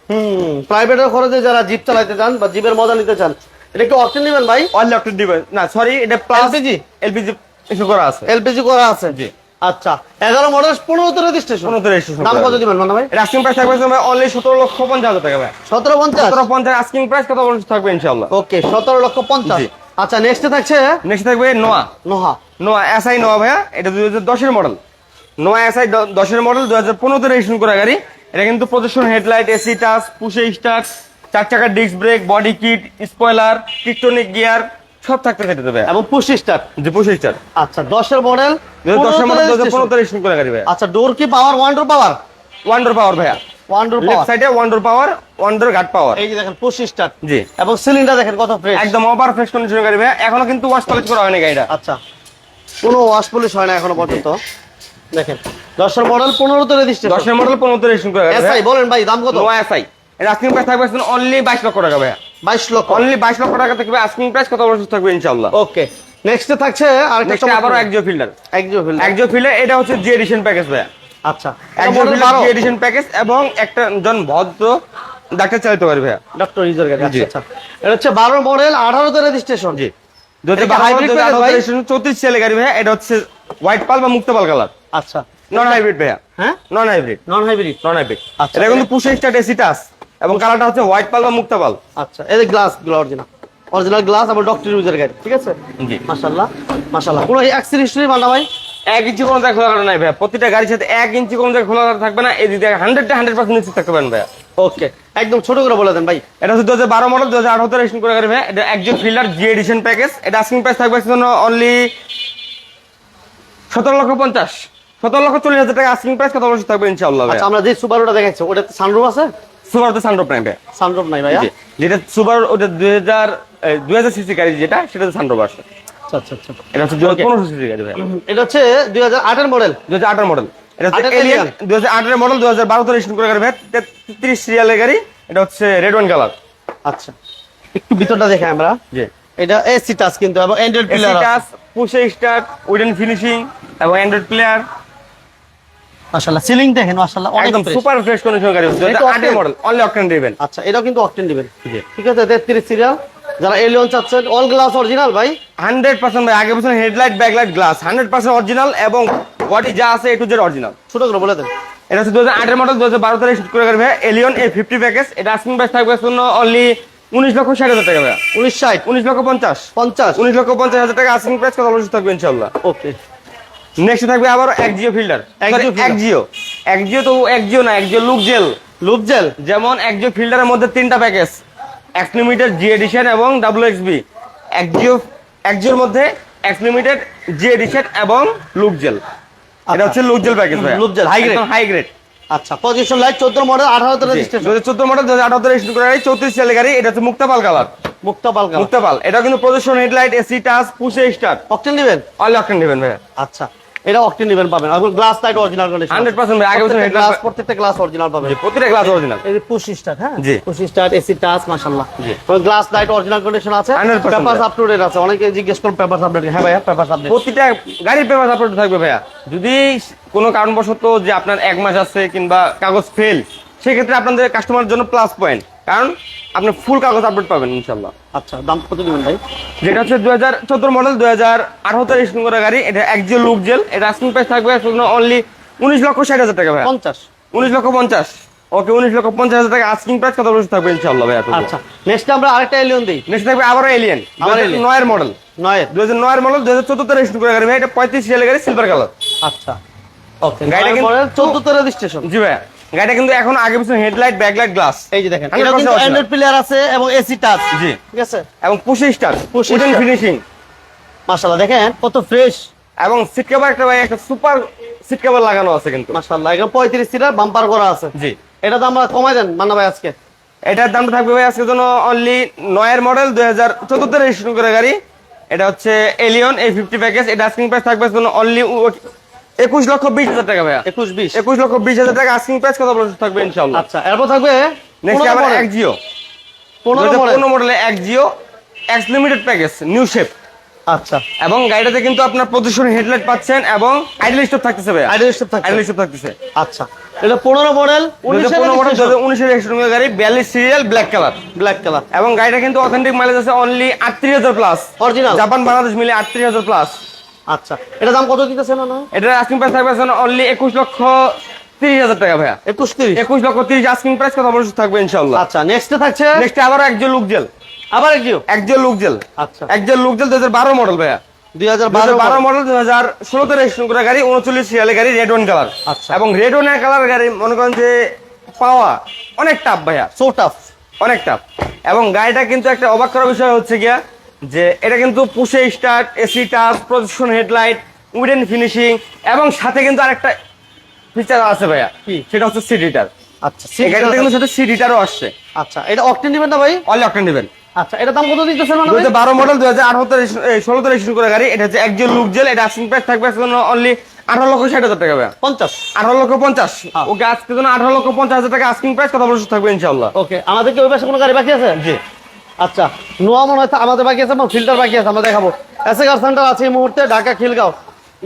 প্রাইভেটের খরচে যারা জিপ চালাতে চান বা জিপের মজা নিতে চান, এটা কি অকটেন নেবেন ভাই? অল ইলেকট্রিক ডিভাইস না, সরি, এটা প্লাস LPG এলপিজি ইস্যু করা আছে। এলপিজি করা আছে। জি। আচ্ছা 11 মডেল 15 তে রেজিস্ট্রেশন। 15 রেজিস্ট্রেশন। দাম কত দিবেন মানা ভাই? এটা আস্কিং প্রাইস থাকবে অনলি 17,50,000 টাকা ভাই। 1750। 1750 আস্কিং প্রাইস, কত বছর থাকবে ইনশাআল্লাহ? ওকে 17,50,000। জি। আচ্ছা নেক্সট থাকছে নেক্সট থাকবে নোয়া। নোয়া এসআই নোয়া ভাইয়া। এটা 2010 এর মডেল। নোয়া এসআই 10 এর মডেল 2015 তে রেজিস্ট্রেশন করা গাড়ি। এটা কিন্তু প্রজেকশন হেডলাইট, এসি টাচ, পুশে স্টার্ট, 4 চাকার disc brake, body kit, spoiler, tiptronic gear সব থাকতে সেটাতে ভাইয়া, এবং পুশ স্টার্ট। যে পুশে স্টার্ট। আচ্ছা 10 এর মডেল 2010 এর মডেল 2015 তে রেজিস্ট্রেশন করা গাড়ি ভাইয়া। আচ্ছা ডোর কি পাওয়ার, ওয়ান্ডার পাওয়ার? ওয়ান্ডার পাওয়ার ভাইয়া। ওয়ান্ডার লেফট পাওয়ার। সাইডে ওয়ান্ডার পাওয়ার, ওয়ান্ডার গার্ড পাওয়ার। এই যে দেখেন পুশ স্টার্ট। জি। এবং সিলিন্ডার দেখেন কত ফ্রেশ, একদম ওভার ফ্রেশ কন্ডিশনের গাড়ি ভাইয়া। এখনো কিন্তু ওয়াশ পলিশ করা হয়নি গাড়িটা। আচ্ছা কোনো ওয়াশ পলিশ হয় না এখনো পর্যন্ত। দেখেন 10 এর মডেল 15 তে রেজিস্ট্রেশন। 10 এর মডেল 15 তে রেজিস্ট্রেশন করা গাড়ি এসআই ভাইয়া। বলেন ভাই দাম কত? নোয়া এসআই। এর আস্কিং প্রাইস থাকবে অনলি 22 লক্ষ টাকা ভাইয়া। 22 লক্ষ। অনলি 22 লক্ষ টাকা থাকবে আস্কিং প্রাইস, কত বছর থাকবে ইনশাআল্লাহ? ওকে নেক্সট থাকছে আরেকটা নেক্সট আবারও একজো ফিল্ডার। একজো ফিল্ডার, এটা হচ্ছে জি এডিশন প্যাকেজ ভাইয়া। আচ্ছা একজো ফিল্ডার জি এডিশন প্যাকেজ, এবং একটা জন ভদ্র ডাক্তার চালিত গাড়ি ভাইয়া। ডক্টর ইউজার গাড়ি। জি। আচ্ছা এটা হচ্ছে 12 মডেল 18 তে রেজিস্ট্রেশন। জি। এটা কি hybrid প্যাকেজ ভাই? 34 সিএল গাড়ি ভাইয়া। এটা হচ্ছে হোয়াইট পাল বা মুক্তা পাল কালার। আচ্ছা নন হাইব্রিড ভাইয়া। হ্যাঁ non hybrid. Non hybrid. Non hybrid. আচ্ছা। এটা কিন্তু পুশে স্টার্ট, এসি টাচ, এবং কালারটা হচ্ছে হোয়াইট পাল বা মুক্তা পাল। আচ্ছা এই যে গ্লাস গুলো অরিজিনাল গ্লাস, আবার ডক্টর ইউজার গাড়ি, ঠিক আছে। জি। মাশাআল্লাহ মাশাআল্লাহ। কোনো অ্যাক্সিডেন্ট হিস্টরি মানা ভাই? 1 ইঞ্চি কোনো জায়গায় খোলা কাটা নাই ভাইয়া। প্রতিটা গাড়ির সাথে 1 ইঞ্চি কোনো জায়গায় খোলা কাটা থাকবে না। এই দিকে 100% নিশ্চিত থাকতে পারেন ভাইয়া। ওকে একদম ছোট করে বলে দেন ভাই। এটা হচ্ছে 2012 মডেল 2018 তে রেজিস্ট্রেশন করে গাড়ি ভাইয়া। এটা একজন ফিল্ডার জি এডিশন প্যাকেজ। এটা আস্কিং প্রাইস থাকবে অনলি 17,50,000 17,40,000 টাকা আস্কিং প্রাইস, কথা বলতে থাকবে ইনশাআল্লাহ। আচ্ছা, আমরা যে সুবারুটা দেখাচ্ছি ওটাতে সানরুফ আছে? সুবারুতে সানরুফ নাই ভাই। সানরুফ নাই ভাইয়া? যেটা সুবারু ওটা 2000 সিসি গাড়ি যেটা, সেটাতে সানরুফ আছে। আচ্ছা আচ্ছা আচ্ছা। এটা হচ্ছে 2015 সিসি গাড়ি ভাই। এটা হচ্ছে 2008 এর মডেল। 2008 এর মডেল। এটা হচ্ছে 8 এলিয়ন 2008 এর মডেল, 2012 তে রেজিস্ট্রেশন করে গাড়ি ভাই, 33 সিরিয়ালের গাড়ি। এটা হচ্ছে রেড ওয়াইন কালার। আচ্ছা, একটু ভিতরটা দেখে আমরা। জি, এটা এসি টাচ কিন্তু এবং অ্যান্ড্রয়েড প্লেয়ার এসি আছে। Touch, push start, wooden finishing এবং অ্যান্ড্রয়েড প্লেয়ার। মাশাআল্লাহ, সিলিং দেখেন মাশাআল্লাহ অনেক একদম fresh। সুপার ফ্রেশ কন্ডিশন গাড়ি হচ্ছে। 2008 এর মডেল, অনলি অকটেন ড্রিভেন। আচ্ছা, এটাও কিন্তু অকটেন দিবেন। জি, ঠিক আছে, 33 সিরিয়াল। যারা এলিয়ন চাচ্ছেন, অল গ্লাস অরিজিনাল ভাই? 100% ভাই। আগে পিছনে হেডলাইট, ব্যাকলাইট, গ্লাস 100% অরিজিনাল এবং বডি যা আছে এ টু জেড অরিজিনাল। ছোট করে বলে দেন। এটা হচ্ছে 2008 এর মডেল, 2012 তে শুট করে গাড়ি ভাই, এলিয়ন A50 প্যাকেজ। এটা আস্কিং প্রাইস থাকবে জন্য অনলি 19,60,000 টাকা ভাই। 1960 19,50,000 50 19,50,000 টাকা আস্কিং প্রাইস, কথা বলতে থাকবে ইনশাআল্লাহ। ওকে। নেক্সট থাকবে আবার একজিও ফিল্টার। একজিও তো একজিও না, Axio Luxel. Luxel যেমন একজিও ফিল্টারের মধ্যে 3টা package, X limited, G edition এবং WXB। একজিওর মধ্যে এক্স লিমিটেড, জি এডিশন এবং লুক জেল। এটা হচ্ছে লুক জেল প্যাকেজ ভাই। Luxel high grade. আচ্ছা, পজিশন লাইট 14 মডেল 18 তে রেজিস্ট্রেশন। 2014 মডেল, 2018 তে রেজিস্ট্রেশন করা গাড়ি, 34 সিরিয়ালের গাড়ি। এটা হচ্ছে মুক্তাপাল কালার। মুক্তাপাল। এটা কিন্তু প্রজেকশন হেডলাইট, এসি টাচ, পুশে স্টার্ট। অকটেন দিবেন? অল অকটেন দিবেন ভাই। আচ্ছা, এটা অকটেন দিবেন পাবেন। আর গ্লাস লাইট অরিজিনাল কন্ডিশন 100% ভাই। আগে পিছনে গ্লাস, হেডলাইট, প্রত্যেকটা গ্লাস অরিজিনাল পাবেন। প্রতিটা গ্লাস অরিজিনাল। এই যে পুশ স্টার্ট, হ্যাঁ জি। পুশ স্টার্ট, এসি টাচ, মাশাআল্লাহ। জি। গ্লাস লাইট অরিজিনাল কন্ডিশন আছে। 100% পেপারস আপ টু ডেট আছে। অনেকে জিজ্ঞেস করেন পেপারস আপডেট। হ্যাঁ ভাইয়া, পেপারস আপডেট। প্রতিটা গাড়ির পেপার আপলোড থাকবে ভাইয়া। যদি কোনো কারণবশত যে আপনার 1 মাস আছে কিংবা কাগজ ফেল, সেক্ষেত্রে আপনাদের কাস্টমারের জন্য প্লাস পয়েন্ট, কারণ আপনি ফুল কাগজ আপডেট পাবেন ইনশাআল্লাহ। আচ্ছা, দাম কত দিবেন ভাই? যেটা হচ্ছে 2014 মডেল, 2018 তে রেজিস্ট্রেশন করা গাড়ি। এটা একজিও লুক জেল। এটা আস্কিং প্রাইস থাকবে অনলি 19,60,000 টাকা ভাইয়া। 50 19,50,000। ওকে, 19,50,000 টাকা আস্কিং প্রাইস, কথা বলতে থাকবে ইনশাআল্লাহ ভাইয়া। আচ্ছা, নেক্সট আমরা আরেকটা এলিয়ন দেই। নেক্সট থাকবে আবারও এলিয়ন, 2009 এর মডেল। 2009 এর মডেল, 2014 তে রেজিস্ট্রেশন করা গাড়ি ভাই। এটা 35 সিরিয়ালের গাড়ি, সিলভার কালার। আচ্ছা, ওকে। গাড়িটা কিন্তু 14 তে রেজিস্ট্রেশন। জি ভাইয়া। গাড়িটা কিন্তু এখন আগে পিছনে হেডলাইট, ব্যাকলাইট, গ্লাস। এই যে দেখেন, 100% এটা কিন্তু original। অ্যান্ড্রয়েড প্লেয়ার আছে এবং এসি টাচ। জি। ঠিক আছে, এবং পুশে start, Push wooden start। Finishing মাশাআল্লাহ দেখেন কত ফ্রেশ। এবং সিট কভার একটা ভাই, একটা সুপার সিট কভার লাগানো আছে কিন্তু। মাশাআল্লাহ, এখানে 35 সিটার বাম্পার করা আছে। জি। এটা দাম আমরা কমাই দেন মান্না ভাই আজকে। এটার দামটা থাকবে ভাই আজকের জন্য অনলি 9 এর মডেল, 2014 তে রেজিস্ট্রেশন করা গাড়ি। এটা হচ্ছে এলিয়ন A50 প্যাকেজ। এটা আস্কিং প্রাইস থাকবে জন্য অনলি 21,20,000 টাকা ভাইয়া। 21,20,000 টাকা আস্কিং প্রাইস, কথা বলতে থাকবে ইনশাআল্লাহ। আচ্ছা, এরপর থাকবে নেক্সট আবার একজিও 15 মডেলে Axio X limited package, new shape. আচ্ছা, এবং গাড়িটাতে কিন্তু আপনার প্রদর্শনী হেডলাইট পাচ্ছেন এবং আইডল স্টপ থাকতেছে ভাই। আইডল স্টপ থাকে। আইডল স্টপ থাকতেছে। আচ্ছা, এটা 15 মডেল 2019 এর রেজিস্ট্রেশন গাড়ি, 42 সিরিয়াল, ব্ল্যাক কালার। এবং গাড়িটা কিন্তু অথেন্টিক মাইলেজ আছে only 38,000 plus. Original Japan Bangladesh মিলে 38,000 প্লাস। আচ্ছা, এটা দাম কত দিতেছেন না? এটার আস্কিং প্রাইস থাকবে অনলি 21,30,000 টাকা ভাইয়া। 21,30,000 আস্কিং প্রাইস, কথা বলতে থাকবে ইনশাআল্লাহ। আচ্ছা, নেক্সট থাকছে নেক্সট আবার একজিও লুক জেল। আবার একজিও লুক জেল। আচ্ছা, একজিও লুক জেল 2012 মডেল ভাইয়া। 2012 মডেল, 2016 তে রেজিস্ট্রেশন করা গাড়ি, 39 সিরিয়ালের গাড়ি, রেড ওয়াইন কালার। আচ্ছা। এবং রেড ওয়াইন কালার গাড়ি মনে করেন যে পাওয়া অনেক টাফ ভাইয়া, সো টাফ, অনেক টাফ। এবং গাড়িটা কিন্তু একটা অবাক করার বিষয় হচ্ছে গিয়া যে এটা কিন্তু পুশে start, AC touch, projection headlight, wooden finishing এবং সাথে কিন্তু আরেকটা ফিচার আছে ভাইয়া, সেটা হচ্ছে সিট হিটার। আচ্ছা, এই গাড়িটাতে কিন্তু সাথে সিট হিটারও আসছে। আচ্ছা, এটা অকটেন দিবেন না ভাই? অল অকটেন দিবেন। আচ্ছা, এটা দাম কত দিতেছেন মানে? 2012 মডেল, 2018 তে 16 তে রেজিস্ট্রেশন করা গাড়ি। এটা হচ্ছে একজিও লুক জেল। এটা আস্কিং প্রাইস থাকবে অনলি 18,60,000 টাকা ভাইয়া। 50 18,50,000। ওকে, আজকে জন্য 18,50,000 টাকা আস্কিং প্রাইস, কথা বলতে থাকবে ইনশাআল্লাহ। ওকে, আমাদের কি ওই পাশে কোনো গাড়ি বাকি আছে? জি। আচ্ছা, নোয়া মনে হয় আমাদের বাকি আছে এবং ফিল্টার বাকি আছে, আমরা দেখাবো। এসএকার সেন্টার আছে এই মুহূর্তে ঢাকা খিলগাঁও।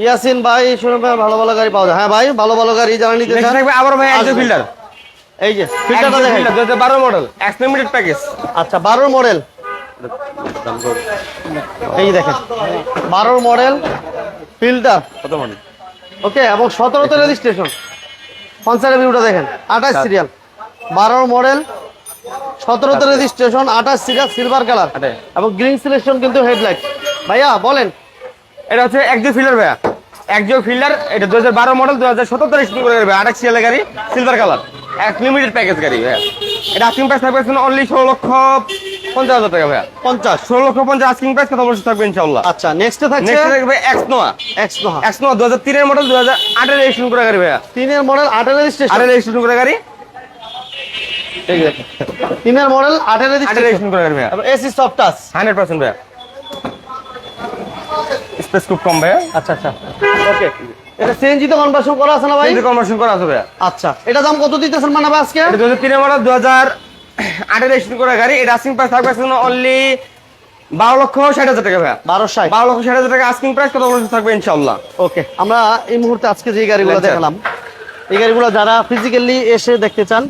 ইয়াসিন ভাই শুনুন ভাই, ভালো ভালো গাড়ি পাওয়া যায়। হ্যাঁ ভাই, ভালো ভালো গাড়ি যারা নিতে নেক্সট চান থাকবে আবার ভাই একজিও ফিল্টার। এই যে ফিল্টারটা দেখেন, 2012 মডেল, এক্স লিমিটেড প্যাকেজ। আচ্ছা, 12 মডেল। এই যে দেখেন 12 মডেল ফিল্টার, কত মডেল? ওকে, এবং 17 তে রেজিস্ট্রেশন। পঞ্চায়েত ভিউটা দেখেন, 28 সিরিয়াল, 12 মডেল, 17 তে রেজিস্ট্রেশন, 28 সিরিয়াল, সিলভার কালার এবং গ্রিন সিলেকশন কিন্তু হেডলাইট। ভাইয়া বলেন, এটা হচ্ছে একজিও ফিল্টার ভাইয়া। একজিও ফিল্টার, এটা 2012 মডেল, 2017 তে রেজিস্ট্রেশন করে গাড়ি, 28 সিরিয়ালের গাড়ি, সিলভার কালার, এক লিমিটেড প্যাকেজ গাড়ি ভাইয়া। এটা আস্কিং প্রাইস থাকবে অনলি 16,50,000 50,000 টাকা ভাইয়া। 50। 16,50,000 আস্কিং প্রাইস, কথা বলতে থাকবে ইনশাআল্লাহ। আচ্ছা, নেক্সটে থাকছে নেক্সট থাকবে এক্সনোয়া। এক্সনোহা। এক্সনোয়া 2003 এর মডেল, 2008 এর রেজিস্ট্রেশন করা গাড়ি ভাইয়া। 3 এর মডেল 8 এর রেজিস্ট্রেশন। 8 এর রেজিস্ট্রেশন করা গাড়ি। এই দেখেন 3 এর মডেল 8 এর 8 এর রেজিস্ট্রেশন রেজিস্ট্রেশন করা গাড়ি ভাইয়া। এবং এসি সফট টাচ। 100% ভাইয়া। স্পেস খুব কম ভাইয়া। আচ্ছা আচ্ছা, ওকে। এটা সিএনজি তে কনভার্সন করা আছে না ভাই? কিন্তু কনভার্সন করা আছে ভাইয়া। আচ্ছা, এটা দাম কত দিতেছেন মানে ভাই আজকে? এটা 2003 এর মডেল, 2008 এর রেজিস্ট্রেশন করা গাড়ি। এটা আস্কিং প্রাইস থাকবে অনলি 12,60,000 টাকা ভাইয়া। 1260। 12,60,000 টাকা আস্কিং প্রাইস, কথা বলতে থাকবে ইনশাআল্লাহ। ওকে, আমরা এই মুহূর্তে আজকে যে গাড়িগুলো Lancer। দেখালাম, এই গাড়িগুলো যারা ফিজিক্যালি এসে দেখতে চান,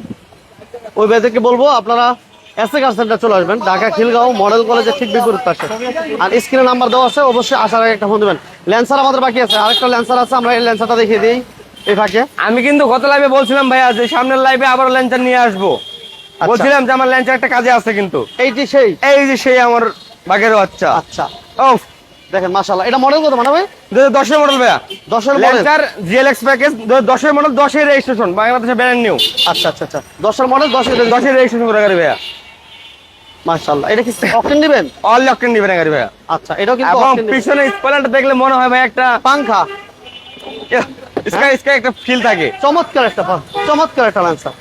ওই ভাইদেরকে বলবো আপনারা এসএ কার সেন্টার চলে আসবেন, ঢাকা খিলগাঁও মডেল কলেজের ঠিক বিপরীত পাশে। আর স্ক্রিনে নাম্বার দেওয়া আছে, অবশ্যই আসার আগে একটা ফোন দেবেন। ল্যান্সার আমাদের বাকি আছে, আরেকটা ল্যান্সার আছে, আমরা এই ল্যান্সারটা দেখিয়ে দিই এই ফাঁকে। আমি কিন্তু গত লাইভে বলছিলাম ভাইয়া যে সামনের লাইভে আবার ল্যান্সার নিয়ে আসবো। বলছিলাম যে আমার ল্যান্সার একটা কাজে আছে, কিন্তু এইটি সেই। এই যে সেই আমার বাগের বাচ্চা। আচ্ছা, ও দেখেন মাশাআল্লাহ, এটা মডেল কত মানে ভাই? 2010 এর মডেল ভাইয়া। 10 এর মডেল। ল্যান্সার জিএলএক্স প্যাকেজ, 2010 এর মডেল, 10 এর রেজিস্ট্রেশন, বাংলাদেশে ব্র্যান্ড নিউ। আচ্ছা আচ্ছা আচ্ছা, 10 এর মডেল, 10 এর 10 এর রেজিস্ট্রেশন করা গাড়ি ভাইয়া। মাশাআল্লাহ। এটা কি অকটেন দিবেন? অল অকটেন দিবেন গাড়ি ভাইয়া। আচ্ছা, এটাও কিন্তু এবং অকটেন দিবেন। পিছনে স্পয়লারটা দেখলে মনে হয় ভাই একটা পাংখা। স্কাই স্কাই একটা ফিল থাকে। চমৎকার একটা চমৎকার একটা ল্যান্সার,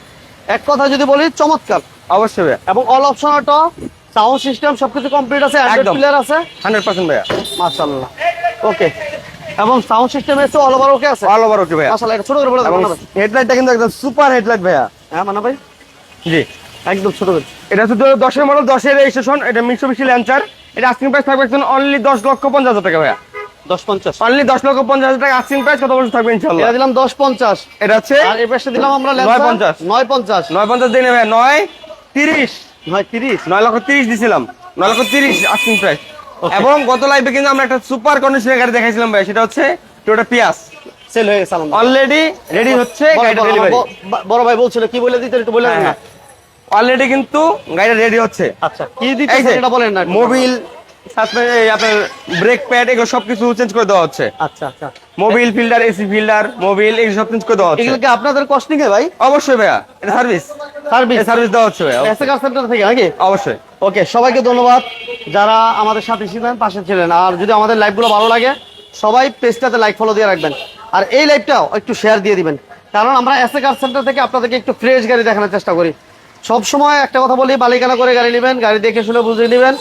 এক কথা যদি বলি চমৎকার। অবশ্যই ভাইয়া। এবং all option auto, sound system সবকিছু কমপ্লিট আছে, অ্যান্ড্রয়েড একদম। প্লেয়ার আছে। 100% ভাইয়া। মাশাআল্লাহ, ওকে। এবং সাউন্ড সিস্টেম এসে অল ওভার ওকে আছে। অল ওভার ওকে ভাইয়া। মাশাআল্লাহ, এটা ছোট করে বলে এবং দেবেন না ভাই? হেডলাইটটা কিন্তু একদম সুপার হেডলাইট ভাইয়া। হ্যাঁ মানে ভাই, জি, একদম ছোট করে। এটা হচ্ছে 2010 এর মডেল, 10 এর রেজিস্ট্রেশন। এটা মিটসুবিশি ল্যান্সার। এটা আস্কিং প্রাইস থাকবে অনলি 10,50,000 টাকা ভাইয়া। 1050। অনলি 10,50,000 টাকা আস্কিং প্রাইস, কথা বলতে থাকবে ইনশাআল্লাহ। এটা দিলাম 1050। এটা হচ্ছে আর এই পাশে দিলাম আমরা 950। 950। 950 দিনে ভাইয়া। 930 930। 9,30,000 দিছিলাম। 9,30,000 আস্কিং প্রাইস। এবং গত লাইভে কিন্তু আমরা একটা সুপার কন্ডিশনের গাড়ি দেখাইছিলাম ভাই, সেটা হচ্ছে টয়োটা পিয়াস। সেল হয়ে গেছে আমাদের। অলরেডি রেডি হচ্ছে গাড়িটা ডেলিভারি। বড় ভাই বলছিল কি বলে দিতে, একটু বলে দেন না। অলরেডি কিন্তু গাড়িটা রেডি হচ্ছে। আচ্ছা, কি দিতেছেন এটা বলেন না। মোবিল, আপনার ব্রেক প্যাড, এগুলো সবকিছু চেঞ্জ করে দেওয়া হচ্ছে। আচ্ছা আচ্ছা, Mobil filter, AC filter, Mobil, এগুলো সব চেঞ্জ করে দেওয়া হচ্ছে। এগুলো কি আপনাদের কস্টিং এ ভাই? অবশ্যই ভাইয়া, এটা সার্ভিস সার্ভিস দেওয়া হচ্ছে ভাইয়া। এসএ কার সেন্টার থেকে নাকি? অবশ্যই। ওকে, সবাইকে ধন্যবাদ যারা আমাদের সাথে ছিলেন, পাশে ছিলেন। আর যদি আমাদের লাইভগুলো ভালো লাগে, সবাই পেজটাতে লাইক ফলো দিয়ে রাখবেন। আর এই লাইভটাও একটু শেয়ার দিয়ে দিবেন, কারণ আমরা এসএ কার সেন্টার থেকে আপনাদেরকে একটু ফ্রেশ গাড়ি দেখানোর চেষ্টা করি। সব সময় একটা কথা বলি, মালিকানা করে গাড়ি নেবেন, গাড়ি দেখে শুনে বুঝে নেবেন,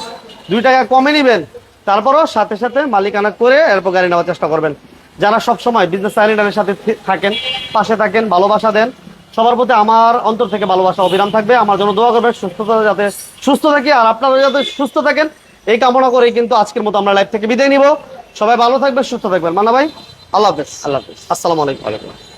2 টাকা কমে নেবেন, তারপরও সাথে সাথে মালিকানা করে এরপর গাড়ি নেওয়ার চেষ্টা করবেন। যারা সব সময় বিজনেস সাইলেন্ডারের সাথে থাকেন, পাশে থাকেন, ভালোবাসা দেন, সবার প্রতি আমার অন্তর থেকে ভালোবাসা অবিরাম থাকবে। আমার জন্য দোয়া করবেন, সুস্থতা যাতে সুস্থ থাকি, আর আপনারা যাতে সুস্থ থাকেন, এই কামনা করেই কিন্তু আজকের মতো আমরা লাইভ থেকে বিদায় নিব। সবাই ভালো থাকবেন, সুস্থ থাকবেন। মান্না ভাই, আল্লাহ হাফেজ। আল্লাহ হাফেজ। আসসালামু আলাইকুম। ওয়ালাইকুম আসসালাম।